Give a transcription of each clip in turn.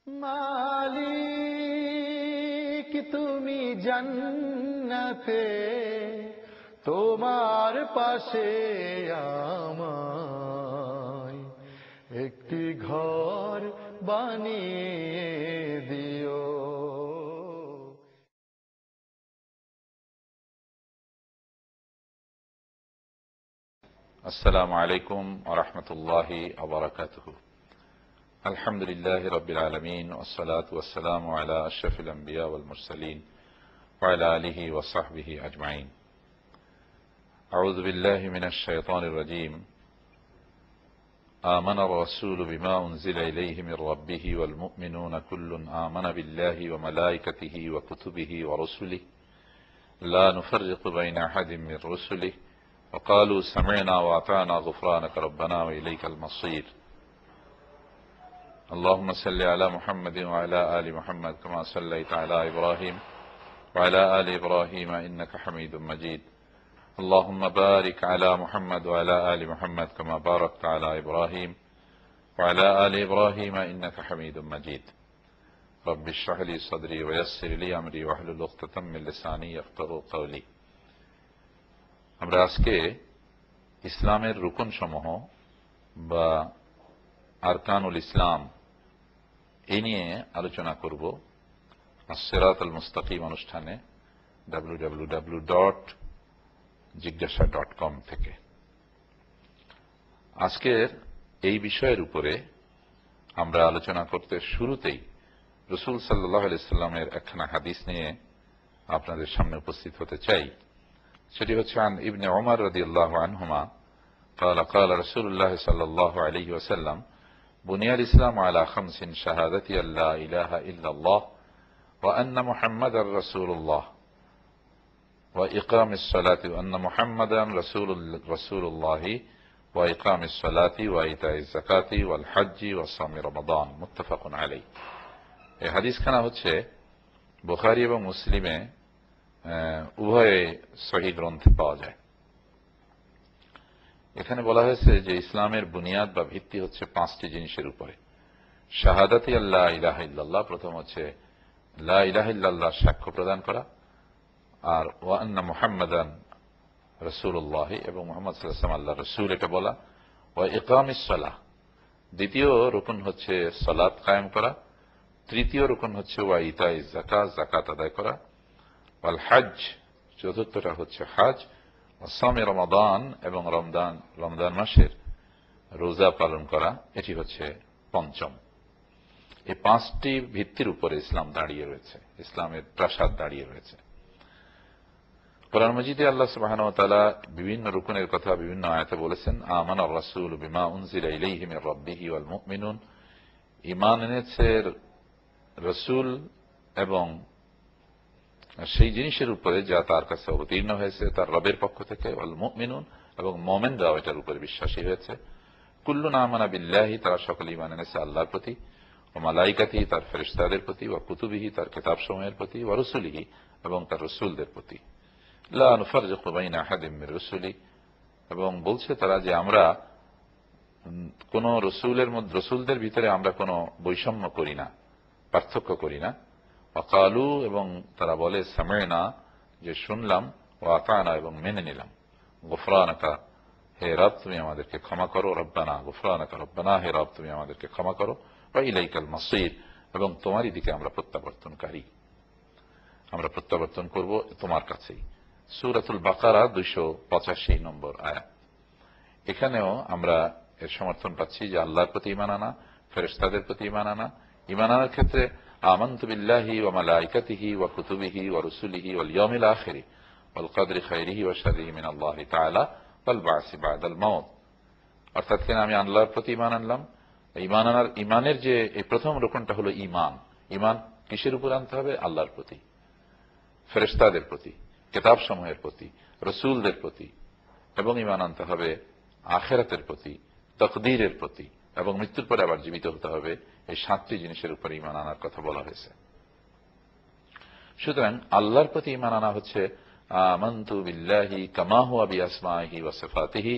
মালিক তুমি জান্নাতে, তোমার পাশে আমায় একটি ঘর বানিয়ে দিও। السلام عليكم ورحمة الله وبركاته. الحمد لله رب العالمين، والصلاة والسلام على أشرف الأنبياء والمرسلين وعلى آله وصحبه أجمعين. أعوذ بالله من الشيطان الرجيم. آمن الرسول بما أنزل إليه من ربه والمؤمنون كل آمن بالله وملائكته وكتبه ورسله لا نفرق بين أحد من رسله وقالوا سمعنا وأطعنا غفرانك ربنا وإليك المصير. اللهم صل على محمد وعلى آل محمد كما صليت على إبراهيم وعلى آل إبراهيم إنك حميد مجيد. اللهم بارك على محمد وعلى آل محمد كما باركت على إبراهيم وعلى آل إبراهيم إنك حميد مجيد. رب اشرح لي صدري ويسر لي أمري واحلل عقدة من لساني يفقهوا قولي. আমরা আজকে ইসলামের রুকন সমূহ বা আরকানুল ইসলাম এই নিয়ে আলোচনা করব সিরাতুল মুস্তাকিম অনুষ্ঠানে www.jigyasa.com থেকে। আজকের এই বিষয়ের উপরে আমরা আলোচনা করতে শুরুতেই রাসূল সাল্লাল্লাহু আলাইহি সাল্লামের একখানা হাদিস নিয়ে আপনাদের সামনে উপস্থিত হতে চাই। সেটি হচ্ছে আন ইবনে উমর রাদিয়াল্লাহু আনহুমা قال قال رسول الله صلى الله عليه وسلم بني الإسلام على 5 شهادة أن لا إله إلا الله وأن محمدا رسول الله وإقام الصلاة وأن محمدا رسول الله وإقام الصلاة وإيتاء الزكاة والحج وصوم رمضان متفق عليه। এই হাদিসখানা হচ্ছে বুখারী এবং মুসলিমে উভয়ে সহিহ গ্রন্থে পাওয়া যায়। এখানে বলা হয়েছে যে ইসলামের বুনিয়াদ বা ভিত্তি হচ্ছে 5টি জিনিসের উপরে। শাহাদাতি আল্লাহ ইলাহা ইল্লাল্লাহ, প্রথম হচ্ছে লা ইলাহা ইল্লাল্লাহ সাক্ষ্য প্রদান করা, আর ওয়া আন্না মুহাম্মাদান রাসূলুল্লাহ এবং মুহাম্মদ সাল্লাল্লাহু আলাইহি ওয়াসাল্লাম আল্লাহর রাসূল এটা বলা। ওয়া ইকামিস সালাহ, দ্বিতীয় রুকন হচ্ছে সালাত কায়েম করা। তৃতীয় রুকন হচ্ছে ওয়া ইতাইজ যাকাত, যাকাত আদায় করা। ওয়াল হজ, চতুর্থটা হচ্ছে হজ। ওয়াসামি রমাদান, এবং রমজান মাসের রোজা পালন করা, এটি হচ্ছে পঞ্চম। এই 5টি ভিত্তির উপরে ইসলাম দাঁড়িয়ে রয়েছে, ইসলামের প্রাসাদ দাঁড়িয়ে রয়েছে। কোরআন মাজিদে আল্লাহ সুবহানাহু ওয়া তাআলা বিভিন্ন রুকনের কথা বিভিন্ন আয়াতে বলেছেন। আমানার রাসূল বিমা উনজিলা ইলাইহি মির রাব্বিহি ওয়াল মুমিনুন, ঈমান এনেছে রাসূল এবং সেই জিনিসের উপরে যা তার কাছে অবতীর্ণ হয়েছে তার রবের পক্ষ থেকে, ওয়াল মুমিনুন, এবং মুমিনরাও এটার উপরে বিশ্বাসী হয়েছে। কুল্লুন আমানা বিল্লাহি, তারা সকলে ঈমান এনেছে আল্লাহর প্রতি, ওয়া মালাইকাতিহি, তার ফেরেশতাদের প্রতি, ওয়া কুতুবিহি, তার কিতাবসমূহের প্রতি, ওয়া রুসুলিহি, এবং তার রাসূলদের প্রতি। লা নুফাররিকু বাইনা আহাদিম মির রুসুলি, এবং বলছে তারা যে আমরা কোন রসুলদের ভিতরে আমরা কোনো বৈষম্য করি না, পার্থক্য করি না। ওয়াকালু, এবং তারা বলে সামি'না, যে শুনলাম, ওয়া আতা'না, এবং মেনে নিলাম। গুফরানাকা, হে রব তুমি আমাদেরকে ক্ষমা করো। রব্বানা গুফরানাকা, রব্বানা হে রব তুমি আমাদেরকে ক্ষমা করো। ওয়া ইলাইকাল মাসির, এবং তোমারই দিকে আমরা প্রত্যাবর্তনকারী, আমরা প্রত্যাবর্তন করব তোমার কাছেই। সূরাতুল বাকারা 285 নম্বর আয়াত। এখানেও আমরা এর সমর্থন পাচ্ছি যে আল্লাহর প্রতি ঈমান আনা, ফেরেশতাদের প্রতি ঈমান আনা। ঈমান আনার ক্ষেত্রে আমানতু বিল্লাহি ওয়া মালাইকাতিহি ওয়া কুতুবিহি ওয়া রুসুলিহি ওয়াল ইয়াউমিল আখির ওয়াল কদরি খাইরিহি ওয়া শাররিহি মিনাল্লাহি তাআলা ওয়াল বা'সি বা'দাল মাউত। অর্থাৎ আমি আল্লাহর প্রতি ঈমান আনলাম। ঈমানের যে এই প্রথম রুকনটা হলো ঈমান। ঈমান কিসের উপর আনতে হবে? আল্লাহর প্রতি, ফেরেশতাদের প্রতি, কিতাবসমূহের প্রতি, রাসূলদের প্রতি, এবং ঈমান আনতে হবে আখিরাতের প্রতি, তাকদীরের প্রতি, এবং মৃত্যুর পরে আবার জীবিত হতে হবে। এই 7টি জিনিসের উপর ঈমান আনার কথা বলা হয়েছে। সুতরাং আল্লাহর প্রতি ঈমান আনা হচ্ছে আমানতু বিল্লাহি কামা হুয়া বিআসমাইহি ওয়া সিফাতিহি,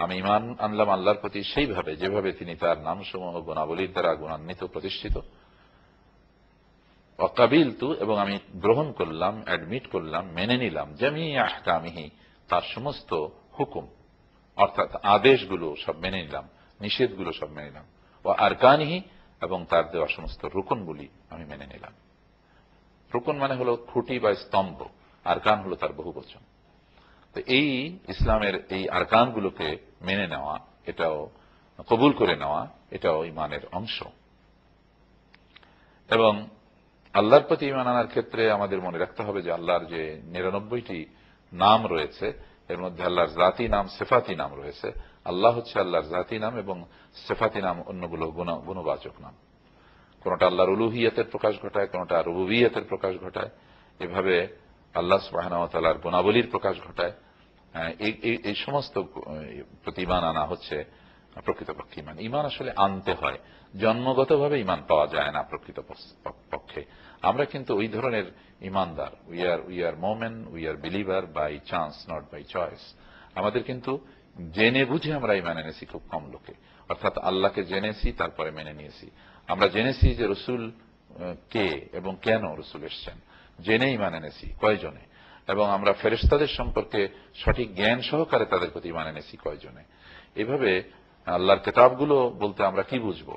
আমি ঈমান আনলাম আল্লাহর প্রতি সেইভাবে যেভাবে তিনি তার নামসমূহ গুণাবলীর দ্বারা গুণান্বিত, প্রতিষ্ঠিত। ওয়াকাবিলতু, এবং আমি গ্রহণ করলাম, অ্যাডমিট করলাম, মেনে নিলাম জামিয়া আহকামিহি, তার সমস্ত হুকুম অর্থাৎ আদেশগুলো সব মেনে নিলাম, নিষেধগুলো সব মেনে নিলাম। ও আরকানিহি, এবং তার দেওয়া সমস্ত রুকনগুলি আমি মেনে নিলাম। রুকন মানে হলো খুঁটি বা স্তম্ভ, আরকান হলো তার বহুবচন। তো এই ইসলামের এই আরকানগুলোকে মেনে নেওয়া, এটাও কবুল করে নেওয়া, এটাও ইমানের অংশ। এবং আল্লাহর প্রতি ঈমান আনার ক্ষেত্রে আমাদের মনে রাখতে হবে যে আল্লাহর যে 99টি নাম রয়েছে, এর মধ্যে আল্লাহর জাতি নাম, সিফাতি নাম রয়েছে। আল্লাহ হচ্ছে আল্লাহর জাতি নাম এবং সিফাতি নাম অন্যগুলো গুণবাচক নাম। কোনটা আল্লাহর উলুহিয়তের প্রকাশ ঘটায়, কোনটা রুবুবিয়তের প্রকাশ ঘটায়। এভাবে আল্লাহ সুবহানাহু ওয়া তাআলার গুণাবলীর প্রকাশ ঘটায়। এই সমস্ত প্রতি ঈমান আনা হচ্ছে প্রকৃতপক্ষে ঈমান। ঈমান আসলে আনতে হয়, জন্মগতভাবে ঈমান পাওয়া যায় না প্রকৃত পক্ষে। আমরা কিন্তু ওই ধরনের ঈমানদার, উই আর মোমেন, we are believer by chance, not by choice. আমাদের কিন্তু জেনে বুঝে আমরা ঈমান এনেছি খুব কম লোকে। অর্থাৎ আল্লাহকে জেনেছি, তারপরে মেনে নিয়েছি। আমরা জেনেছি যে রসুল কে এবং কেন রসুল এসছেন, জেনে ঈমান এনেছি কয়জনে। এবং আমরা ফেরেশতাদের সম্পর্কে সঠিক জ্ঞান সহকারে তাদের প্রতি ঈমান এনেছি কয়জনে। এভাবে আল্লাহর কিতাবগুলো বলতে আমরা কি বুঝবো,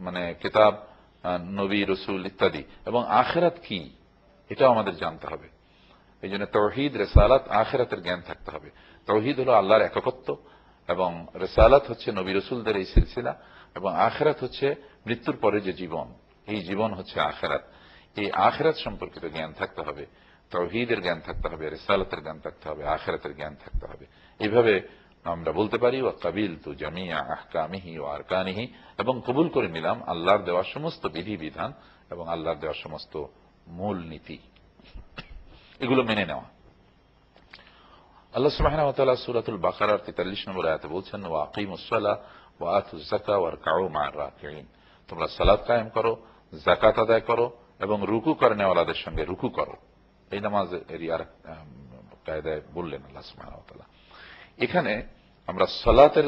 মানে কিতাব, নবী, রসুল ইত্যাদি, এবং আখিরাত কি, এটাও আমাদের জানতে হবে। এই জন্য তাওহীদ, রিসালাত, আখিরাতের জ্ঞান থাকতে হবে। তাওহীদ হলো আল্লাহর একত্ব, এবং রিসালাত হচ্ছে নবী রসুলদের এই সিলসিলা, এবং আখিরাত হচ্ছে মৃত্যুর পরে যে জীবন, এই জীবন হচ্ছে আখিরাত। এই আখিরাত সম্পর্কিত জ্ঞান থাকতে হবে, তাওহীদের জ্ঞান থাকতে হবে, রিসালাতের জ্ঞান থাকতে হবে, আখিরাতের জ্ঞান থাকতে হবে। এইভাবে আমরা বলতে পারি ওয়া কাবিলতু জামিয়া আহকামিহি ওয়া আরকানিহি, এবং কবুল করে নিলাম আল্লাহর দেওয়া সমস্ত বিধিবিধান এবং আল্লাহর দেওয়া সমস্ত মূল নীতি, এগুলো মেনে নেওয়া। আল্লাহ সুবহানাহু ওয়া তাআলা সূরাতুল বাকারার 43 নম্বর আয়াতে বলছেন ওয়া আকিমুস সালাহ ওয়া আতুজ যাকাত ওয়ারকাউ মা'আর রাকিঈন, তোমরা সালাত কায়েম করো, যাকাত আদায় করো, এবং রুকু করে নেওয়ালাদের সঙ্গে রুকু করো। এই নামাজের কায়দায় বললেন আল্লাহ সুবহানাহু ওয়া তাআলা। এখানে আমরা সালাতের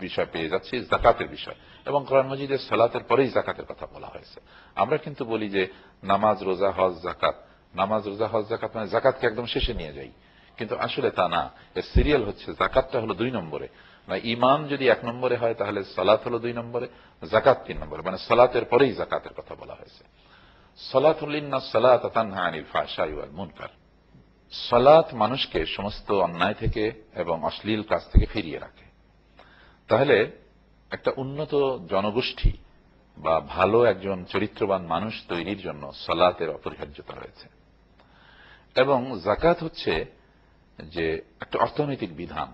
বিষয় পেয়ে যাচ্ছি, যাকাতের বিষয়, এবং কোরআন মাজিদে সালাতের পরেই যাকাতের কথা বলা হয়েছে। আমরা কিন্তু বলি যে নামাজ, রোজা, হজ, যাকাত, নামাজ, রোজা, হজ, যাকাত মানে যাকাতকে একদম শেষে নিয়ে যাই, কিন্তু আসলে তা না। এর সিরিয়াল হচ্ছে যাকাতটা হলো 2 নম্বরে, মানে ঈমান যদি 1 নম্বরে হয় তাহলে সালাত হলো 2 নম্বরে, যাকাত 3 নম্বরে, মানে সালাতের পরেই যাকাতের কথা বলা হয়েছে। সালাতুল ইন্নাস সালাতা তানহা আনিল ফাহশাই ওয়াল মুনকার, সালাত মানুষকে সমস্ত অন্যায় থেকে এবং অশ্লীল কাজ থেকে ফিরিয়ে রাখে। তাহলে একটা উন্নত জনগোষ্ঠী বা ভালো একজন চরিত্রবান মানুষ তৈরির জন্য সালাতের অপরিহার্যতা রয়েছে। এবং যাকাত হচ্ছে যে একটা অর্থনৈতিক বিধান,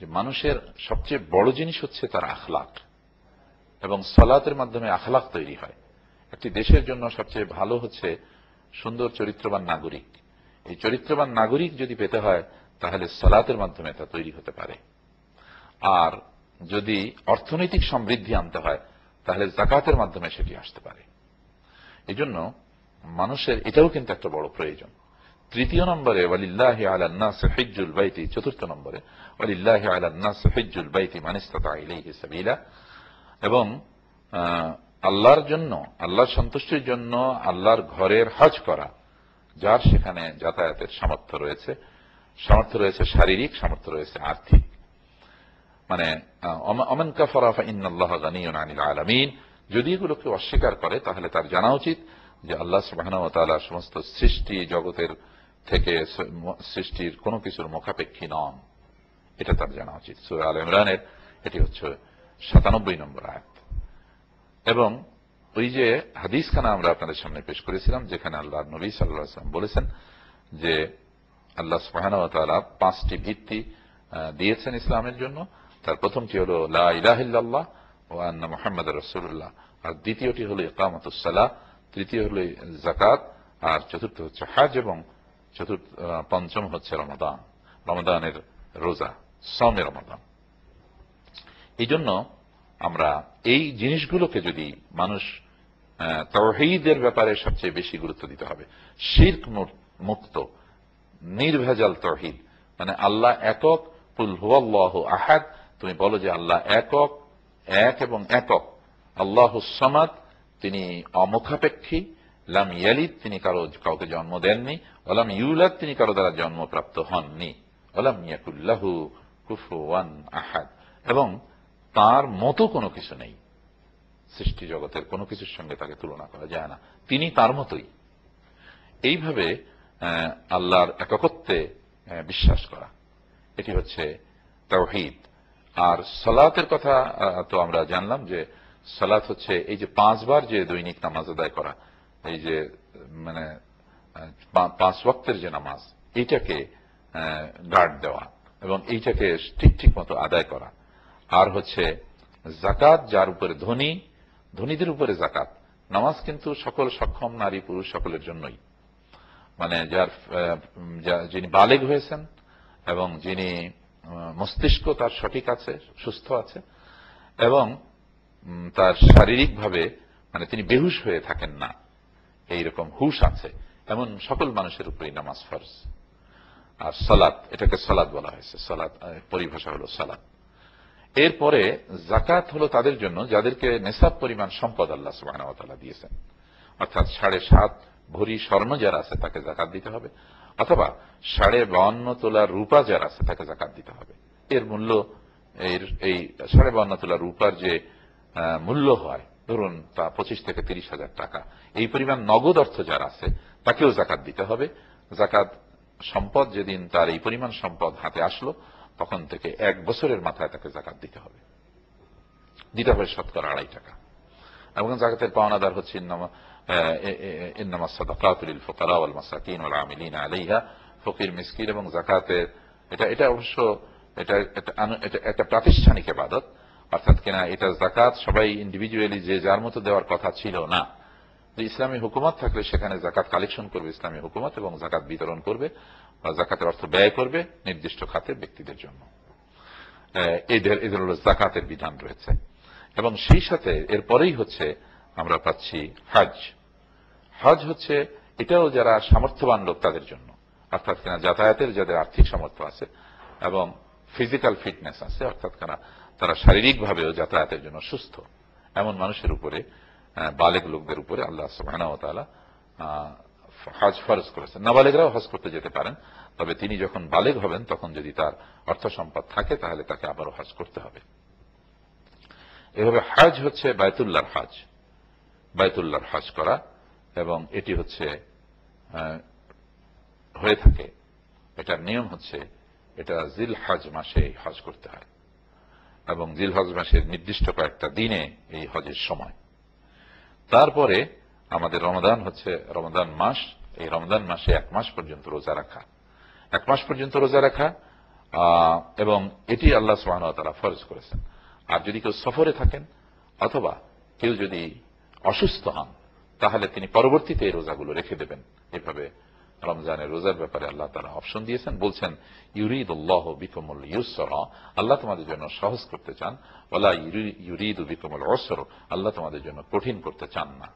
যে মানুষের সবচেয়ে বড় জিনিস হচ্ছে তার আখলাক, এবং সালাতের মাধ্যমে আখলাক তৈরি হয়। একটি দেশের জন্য সবচেয়ে ভালো হচ্ছে সুন্দর চরিত্রবান নাগরিক। এই চরিত্রবান নাগরিক যদি পেতে হয় তাহলে সালাতের মাধ্যমে তা তৈরি হতে পারে। আর যদি অর্থনৈতিক সমৃদ্ধি আনতে হয় তাহলে যাকাতের মাধ্যমে সেটি আসতে পারে। এই জন্য মানুষের এটাও কিন্তু একটা বড় প্রয়োজন। 3 নম্বরে ওয়ালিল্লাহি আলান নাস হিজ্জুল বাইতি, 4 নম্বরে ওয়ালিল্লাহি আলান নাস হিজ্জুল বাইতি মান ইসতাতা ইলাইহি সাবিলা, এবং আল্লাহর জন্য, আল্লাহর সন্তুষ্টির জন্য আল্লাহর ঘরের হজ করা, যার সেখানে যাতায়াতের সামর্থ্য রয়েছে, শারীরিক সামর্থ্য রয়েছে, আর্থিক। মানে ওমান কাফারা ফাইন্নাল্লাহা গানিয়্যুন আনিল আলামিন, যদি এগুলোকে অস্বীকার করে তাহলে তার জানা উচিত যে আল্লাহ সুবহানাহু ওয়া তাআলা সমস্ত সৃষ্টি জগতের থেকে সৃষ্টির কোনো কিছুর মুখাপেক্ষী নন, এটা তার জানা উচিত। সূরা আলে ইমরানের এটি হচ্ছে 97 নম্বর আয়াত। এবং ওই যে হাদিসখানা আমরা আপনাদের সামনে পেশ করেছিলাম, যেখানে আল্লাহর নবী সাল্লাল্লাহু আলাইহি ওয়াসাল্লাম বলেছেন যে আল্লাহ সুবহানাহু ওয়া তাআলা 5টি ভিত্তি দিয়েছেন ইসলামের জন্য। তার প্রথমটি হলো লা ইলাহা ইল্লাল্লাহ ওয়া আন্না মুহাম্মাদুর রাসূলুল্লাহ, আর দ্বিতীয়টি হলো ইকামাতুস সালাহ, তৃতীয় হলো যাকাত, আর চতুর্থ হচ্ছে হজ, এবং পঞ্চম হচ্ছে রমাদান, রমাদানের রোজা, সওমে রমাদান। এই জন্য আমরা এই জিনিসগুলোকে যদি মানুষ তাওহীদের ব্যাপারে সবচেয়ে বেশি গুরুত্ব দিতে হবে। শিরক মুক্ত নির্ভেজাল তাওহীদ, মানে আল্লাহ একক, কুল হুয়াল্লাহু আহাদ, তুমি বলো যে আল্লাহ একক, এক এবং একক, আল্লাহুস সামাদ, তিনি অমুখাপেক্ষী, লাম ইয়ালিদ, তিনি কাউকে জন্ম দেননি, ওয়ালাম ইউলাদ, তিনি কারো দ্বারা জন্মপ্রাপ্ত হননি, ওয়ালাম ইয়াকুল্লাহু কুফুয়ান আহাদ, এবং তার মতো কোনো কিছু নেই। সৃষ্টি জগতের কোনো কিছুর সঙ্গে তাকে তুলনা করা যায় না, তিনি তার মতোই। এইভাবে আল্লাহর একত্বে বিশ্বাস করা, এটি হচ্ছে তাওহীদ। আর সালাতের কথা তো আমরা জানলাম যে সালাত হচ্ছে এই যে 5 বার যে দৈনিক নামাজ আদায় করা, এই যে মানে 5 ওয়াক্তের যে নামাজ, এইটাকে গার্ড দেওয়া এবং এইটাকে ঠিক মতো আদায় করা। আর হচ্ছে যাকাত, যার উপরে ধনীদের উপরে যাকাত। নামাজ কিন্তু সকল সক্ষম নারী পুরুষ সকলের জন্যই, মানে যিনি বালেগ হয়েছেন এবং যিনি মস্তিষ্ক তার সঠিক আছে, সুস্থ আছে, এবং তার শারীরিকভাবে মানে তিনি বেহুশ হয়ে থাকেন না, এইরকম হুশ আছে, এমন সকল মানুষের উপরেই নামাজ ফরজ। আর সালাত, এটাকে সালাত বলা হয়েছে, সালাত পরিভাষা হলো সালাত। এরপরে যাকাত হলো তাদের জন্য যাদেরকে নেসাব পরিমাণ সম্পদ আল্লাহ সুবহানাহু ওয়া তাআলা দিয়েছেন, অর্থাৎ 7.5 ভরি স্বর্ণ যারা আছে তাকে যাকাত দিতে হবে, অথবা 52.5 তোলা রূপা যারা আছে তাকে যাকাত দিতে হবে। এর মূল্য, এই 52.5 তোলা রূপার যে মূল্য হয়, ধরুন তা 25 থেকে 30,000 টাকা, এই পরিমাণ নগদ অর্থ যার আছে তাকেও যাকাত দিতে হবে। যাকাত সম্পদ যেদিন তার এই পরিমাণ সম্পদ হাতে আসলো তখন থেকে 1 বছরের মাথায় তাকে যাকাত দিতে হবে শতকরা 2.5 টাকা। এবং যাকাতের পাওনাদার হচ্ছে ইন্নামাস সাদাকাতু লিল ফুকারা ওয়াল মাসাকিন ওয়াল আমিলিনা আলাইহা, ফকির মিসকিন। এবং যাকাতের এটা অবশ্য এটা একটা প্রাতিষ্ঠানিক ইবাদত, অর্থাৎ কিনা এটা যাকাত সবাই ইন্ডিভিজুয়ালি যে যার মতো দেওয়ার কথা ছিল না। যে ইসলামী হুকুমত থাকলে সেখানে যাকাত কালেকশন করবে ইসলামী হুকুমত, এবং যাকাত বিতরণ করবে বা যাকাতের অর্থ ব্যয় করবে নির্দিষ্ট খাতে ব্যক্তিদের জন্য। এদের হল যাকাতের বিধান রয়েছে। এবং সেই সাথে এরপরেই হচ্ছে আমরা পাচ্ছি হজ। হজ হচ্ছে এটাও যারা সামর্থ্যবান লোক তাদের জন্য, অর্থাৎ কিনা যাতায়াতের যাদের আর্থিক সামর্থ্য আছে এবং ফিজিক্যাল ফিটনেস আছে, অর্থাৎ কিনা তারা শারীরিকভাবেও যাতায়াতের জন্য সুস্থ, এমন মানুষের উপরে, বালেগ লোকদের উপরে আল্লাহ সুবহানাহু ওয়া তাআলা হজ ফরজ করেছেন। নাবালেগরাও হজ করতে যেতে পারেন, তবে তিনি যখন বালেগ হবেন তখন যদি তার অর্থ সম্পদ থাকে তাহলে তাকে আবারও হজ করতে হবে। এভাবে হজ হচ্ছে বায়তুল্লাহর হজ, বায়তুল্লাহর হজ করা, এবং এটি হচ্ছে হয়ে থাকে, এটার নিয়ম হচ্ছে এটা জিলহজ মাসে হজ করতে হয়, এবং জিলহজ মাসের নির্দিষ্ট কয়েকটা দিনে এই হজের সময়। তারপরে আমাদের রমাদান হচ্ছে রমাদান মাস, এই রমাদান মাসে 1 মাস পর্যন্ত রোজা রাখা, 1 মাস পর্যন্ত রোজা রাখা, এবং এটি আল্লাহ সুবহানাহু ওয়া তাআলা ফরজ করেছেন। আর যদি কেউ সফরে থাকেন অথবা কেউ যদি অসুস্থ হন তাহলে তিনি পরবর্তীতে এই রোজাগুলো রেখে দেবেন। এভাবে রমজানের রোজার ব্যাপারে আল্লাহ তাআলা অপশন দিয়েছেন, বলছেন ইউরিদুল্লাহু বিকুমুল ইউসরা, আল্লাহ তোমাদের জন্য সহজ করতে চান, ওয়ালা ইউরিদু বিকুমুল উসরা, আল্লাহ তোমাদের জন্য কঠিন করতে চান না।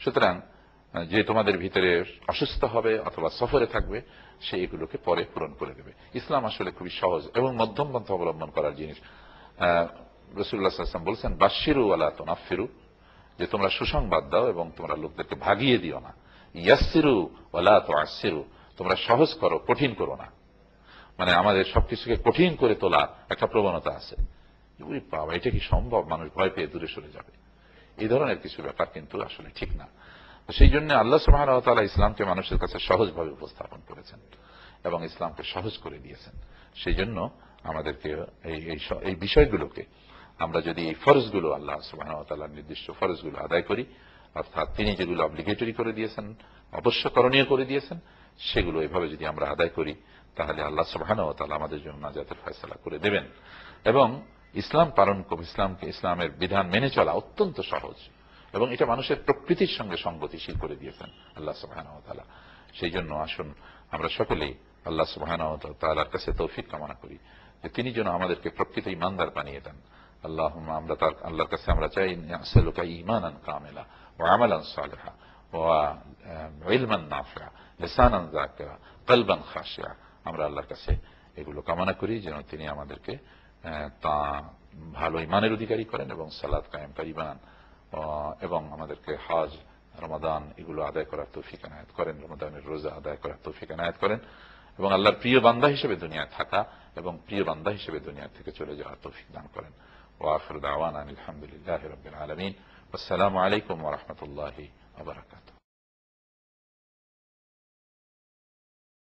সুতরাং যে তোমাদের ভিতরে অসুস্থ হবে অথবা সফরে থাকবে সে এগুলোকে পরে পূরণ করে দেবে। ইসলাম আসলে খুবই সহজ এবং মধ্যম পন্থা অবলম্বন করার জিনিস। রাসূলুল্লাহ সাল্লাল্লাহু আলাইহি ওয়াসাল্লাম বলেছেন বাশশিরু ওয়ালা তুনাফিরু, যে তোমরা সুসংবাদ দাও এবং তোমরা লোকদেরকে ভাগিয়ে দিও না। ইয়াসসিরু ওয়ালা তুআসসিরু, তোমরা সহজ করো, কঠিন করো না। মানে আমাদের সবকিছুকে কঠিন করে তোলার একটা প্রবণতা আছে। ওই বাবা, এটা কি সম্ভব? মানুষ ভয় পেয়ে দূরে সরে যাবে, এই ধরনের কিছু ব্যাপার কিন্তু আসলে ঠিক না। সেই জন্য আল্লাহ সুবহানাহু ওয়া তাআলা ইসলামকে মানুষের কাছে সহজভাবে উপস্থাপন করেছেন এবং ইসলামকে সহজ করে দিয়েছেন। সেই জন্য আমাদেরকে এই বিষয়গুলোকে আমরা যদি এই ফরজগুলো আল্লাহ সুবহানাহু ওয়া তাআলার নির্দিষ্ট ফরজগুলো আদায় করি, অর্থাৎ তিনি যেগুলো অব্লিগেটরি করে দিয়েছেন, অবশ্য করণীয় করে দিয়েছেন, সেগুলো এভাবে যদি আমরা আদায় করি তাহলে আল্লাহ সুবহানাহু ওয়া তাআলা আমাদের জন্য নাজাতের ফয়সালা করে দেবেন। এবং ইসলাম পালন, ইসলামের বিধান মেনে চলা অত্যন্ত সহজ, এবং এটা মানুষের প্রকৃতির সঙ্গে সঙ্গতিশীল করে দিয়েছেন আল্লাহ সুবহানাহু ওয়া তাআলা। সেই জন্য আসুন আমরা সকলেই আল্লাহ সুবহানাহু ওয়া তাআলার কাছে তৌফিক কামনা করি যে তিনি যেন আমাদেরকে প্রকৃত ঈমানদার বানিয়ে দেন। আল্লাহুম্মা, আমরা তার আল্লাহর কাছে আমরা চাই নাসআলুকা ঈমানান কামিলা ওয়া আমালান সালিহা ওয়া ইলমান নাফিআ লিসানান যাকিরা কলবান খাশিয়া। আমরা আল্লাহর কাছে এগুলো কামনা করি যেন তিনি আমাদেরকে তা ভালো ঈমানের অধিকারী করেন এবং সালাত কায়েমকারী বানান। এবং আমাদেরকে হজ, রমাদান এগুলো আদায় করার তৌফিক এনায়েত করেন, রমাদানের রোজা আদায় করার তৌফিক এনায়েত করেন, এবং আল্লাহর প্রিয় বান্দা হিসেবে দুনিয়ায় থাকা এবং প্রিয় বান্দা হিসেবে দুনিয়া থেকে চলে যাওয়ার তৌফিক দান করেন। ওয়া আখিরু দাওয়ানা আলহামদুলিল্লাহি রাব্বিল আলামিন। আসসালামু আলাইকুম ওয়া রাহমাতুল্লাহি ওয়া বারাকাতুহু।